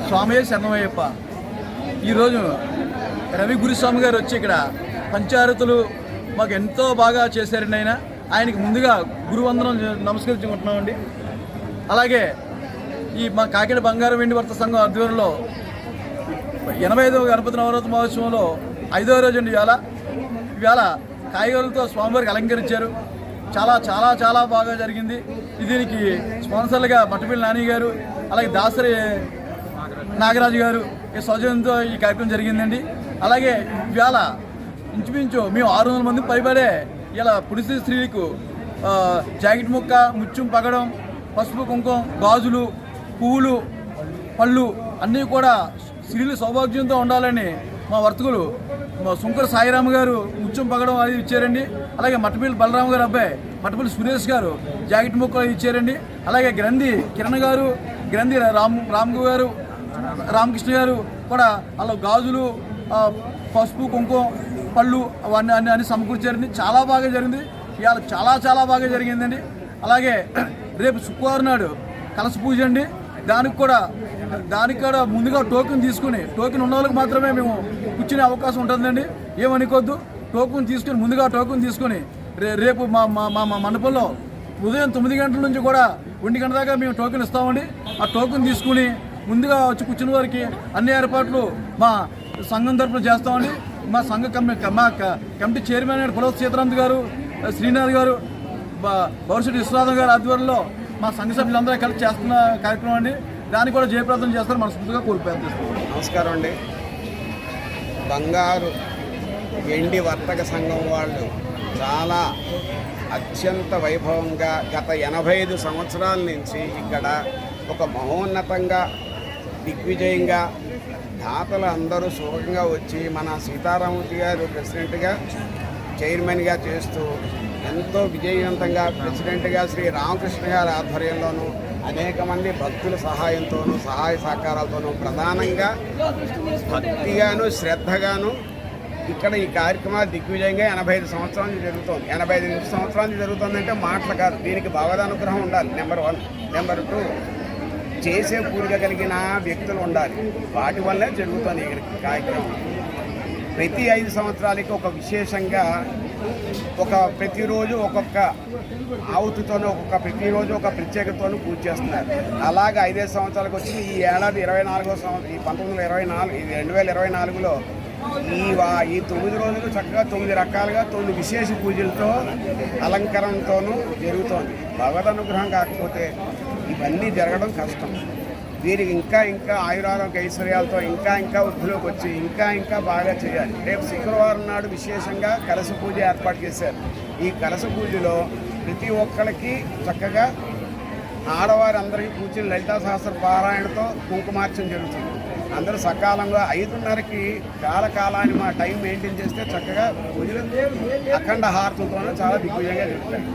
స్వామి శరణమయ్యప్ప. ఈరోజు రవి గురుస్వామి గారు వచ్చి ఇక్కడ పంచారతులు మాకు ఎంతో బాగా చేశారండి. ఆయనకి ముందుగా గురువందనం నమస్కరించుకుంటున్నామండి. అలాగే ఈ మా కాకినాడ బంగారం వెండి వర్త సంఘం ఆధ్వర్యంలో 85వ గణపతి నవరాత్రి మహోత్సవంలో 5వ రోజు అండి. ఇవాళ కాయగూరలతో స్వామివారికి అలంకరించారు. చాలా చాలా చాలా బాగా జరిగింది. దీనికి స్పాన్సర్లుగా మట్టపల్లి నాని గారు, అలాగే దాసరి నాగరాజు గారు ఈ సౌజన్యంతో ఈ కార్యక్రమం జరిగిందండి. అలాగే ఇవాళ ఇంచుమించు మేము 600 మంది పైబడే ఇలా పుడిసి స్త్రీలకు జాకెట్ ముక్క, ముత్యం పగడం, పసుపు కుంకుమ, గాజులు, పువ్వులు, పళ్ళు అన్నీ కూడా స్త్రీలు సౌభాగ్యంతో ఉండాలని మా వర్తకులు మా సుంకర సాయిరామ్ గారు ముత్యం పగడం అది ఇచ్చారండి. అలాగే మట్టపల్లి బలరామ్ గారు అబ్బాయి మట్టపల్లి సురేష్ గారు జాకెట్ ముక్క ఇచ్చారండి. అలాగే గ్రంథి కిరణ్ గారు, గ్రంథి రామ్ గారు, రామకృష్ణ గారు కూడా అలా గాజులు, పసుపు కుంకుమ, పళ్ళు అవన్నీ అన్ని సమకూర్చారండి. చాలా బాగా జరిగింది. ఇవాళ చాలా చాలా బాగా జరిగిందండి. అలాగే రేపు శుక్రవారం నాడు కలశ పూజ అండి. దానికి కూడా ముందుగా టోకెన్ తీసుకుని, టోకెన్ ఉన్న వాళ్ళకి మాత్రమే మేము కూర్చునే అవకాశం ఉంటుందండి. ఏమనుకోవద్దు. ముందుగా టోకెన్ తీసుకుని రేపు మా మండపంలో ఉదయం 9 గంటల నుంచి కూడా 1 గంట దాకా మేము టోకెన్ ఇస్తామండి. ఆ టోకెన్ తీసుకుని ముందుగా వచ్చి కూర్చున్న వారికి అన్ని ఏర్పాట్లు మా సంఘం తరఫున చేస్తామండి. మా సంఘ కమిటీ చైర్మన్ అయిన పులవ సీతారాం గారు, శ్రీనాథ్ గారు, బౌరిశెట్టి విశ్వనాథం గారు ఆధ్వర్యంలో మా సంఘ సభ్యులందరూ కలిసి చేస్తున్న కార్యక్రమం అండి. దాన్ని కూడా జయప్రదం చేస్తారు మనస్ఫూర్తిగా కోల్పోయారు. నమస్కారం అండి. బంగారు వెండి వర్తక సంఘం వాళ్ళు చాలా అత్యంత వైభవంగా గత 85 సంవత్సరాల నుంచి ఇక్కడ ఒక మహోన్నతంగా దిగ్విజయంగా దాతలు అందరూ సుఖంగా వచ్చి మన సీతారామూర్తి గారు ప్రెసిడెంట్గా, చైర్మన్గా చేస్తూ ఎంతో విజయవంతంగా ప్రెసిడెంట్గా శ్రీ రామకృష్ణ గారి ఆధ్వర్యంలోనూ అనేక మంది భక్తుల సహాయంతోనూ సహాయ సహకారాలతోనూ ప్రధానంగా భక్తిగాను శ్రద్ధగాను ఇక్కడ ఈ కార్యక్రమాలు దిగ్విజయంగా 85 సంవత్సరాల నుంచి జరుగుతుంది. 85 సంవత్సరాల నుంచి జరుగుతుందంటే మాటలు కాదు. దీనికి భగవదనుగ్రహం ఉండాలి. నెంబర్ 1. నెంబర్ 2, చేసే పూరిక కలిగిన వ్యక్తులు ఉండాలి. వాటి వల్లే జరుగుతుంది ఈ కార్యక్రమం. ప్రతి 5 సంవత్సరాలకి ఒక విశేషంగా ప్రతిరోజు ఒక్కొక్క ఆవుతితోనూ ప్రతిరోజు ఒక ప్రత్యేకతోనూ పూజ చేస్తున్నారు. అలాగే 5 సంవత్సరాలకు వచ్చి ఈ ఏడాది 24వ సంవత్సరం, ఈ 2024లో ఈ 9 రోజులు చక్కగా 9 రకాలుగా 9 విశేష పూజలతో అలంకరణతోనూ జరుగుతోంది. భగవద్ అనుగ్రహం కాకపోతే ఇవన్నీ జరగడం కష్టం. వీరికి ఇంకా ఆయురారోగ్య ఐశ్వర్యాలతో ఇంకా వృద్ధిలోకి వచ్చి ఇంకా బాగా చేయాలి. రేపు శుక్రవారం నాడు విశేషంగా కలశ పూజ ఏర్పాటు చేశారు. ఈ కలశ పూజలో ప్రతి ఒక్కరికి చక్కగా ఆడవారందరికీ కూర్చుని లలితా సహస్ర పారాయణతో కుంకుమార్చన జరుగుతుంది. అందరూ సకాలంలో 5:30కి కాలాన్ని మా టైం మెయింటైన్ చేస్తే చక్కగా పూజలు అఖండ హారతులతోనే చాలా దిగ్విజయంగా జరుగుతాయి.